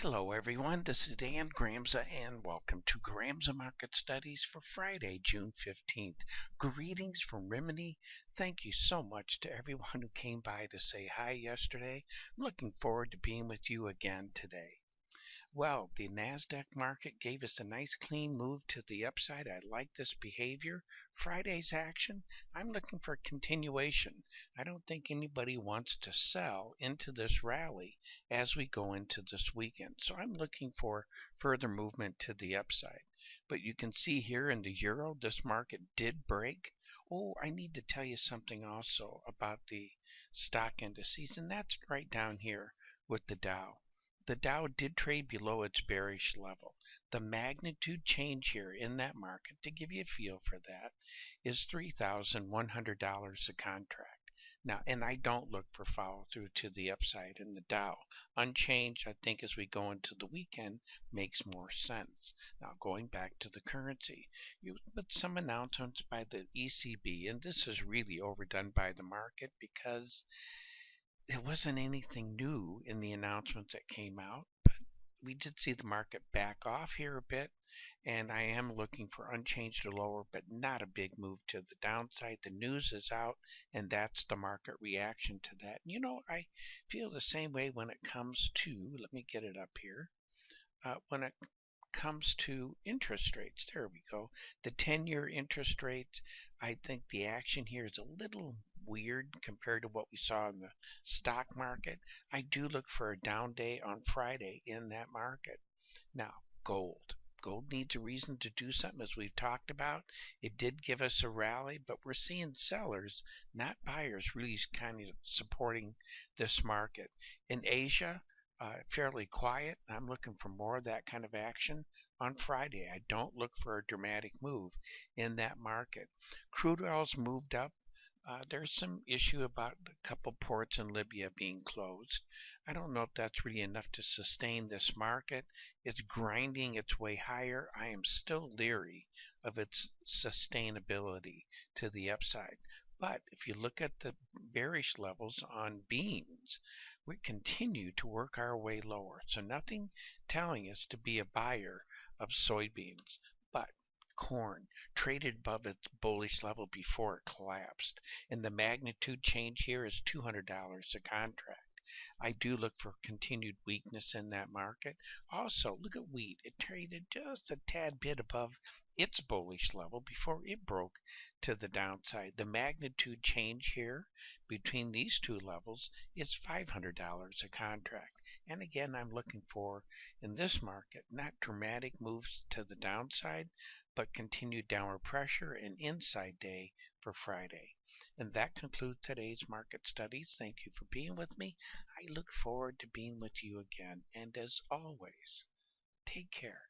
Hello everyone, this is Dan Gramza and welcome to Gramza Market Studies for Friday, June 15th. Greetings from Rimini. Thank you so much to everyone who came by to say hi yesterday. I'm looking forward to being with you again today. Well, the NASDAQ market gave us a nice clean move to the upside. I like this behavior. Friday's action, I'm looking for continuation. I don't think anybody wants to sell into this rally as we go into this weekend. So I'm looking for further movement to the upside. But you can see here in the euro, this market did break. Oh, I need to tell you something also about the stock indices, and that's right down here with the Dow. The Dow did trade below its bearish level. The magnitude change here in that market, to give you a feel for that, is $3,100 a contract. Now, and I don't look for follow through to the upside in the Dow. Unchanged, I think, as we go into the weekend, makes more sense. Now, going back to the currency, with some announcements by the ECB, and this is really overdone by the market because there wasn't anything new in the announcements that came out, but we did see the market back off here a bit, and I am looking for unchanged or lower, but not a big move to the downside. The news is out, and that's the market reaction to that. I feel the same way when it comes to, let me get it up here, when it comes to interest rates. There we go. The 10-year interest rates, I think the action here is a little weird compared to what we saw in the stock market. I do look for a down day on Friday in that market. Now, gold. Gold needs a reason to do something, as we've talked about. It did give us a rally, but we're seeing sellers, not buyers, really kind of supporting this market. In Asia, fairly quiet. I'm looking for more of that kind of action on Friday. I don't look for a dramatic move in that market. Crude oil's moved up. There's some issue about a couple ports in Libya being closed. I don't know if that's really enough to sustain this market. It's grinding its way higher. I am still leery of its sustainability to the upside. But if you look at the bearish levels on beans, we continue to work our way lower. So nothing telling us to be a buyer of soybeans. But corn traded above its bullish level before it collapsed, and the magnitude change here is $200 a contract. I do look for continued weakness in that market. Also, look at wheat. It traded just a tad bit above its bullish level before it broke to the downside. The magnitude change here between these two levels is $500 a contract. And again, I'm looking for, in this market, not dramatic moves to the downside, but continued downward pressure and inside day for Friday. And that concludes today's market studies. Thank you for being with me. I look forward to being with you again. And as always, take care.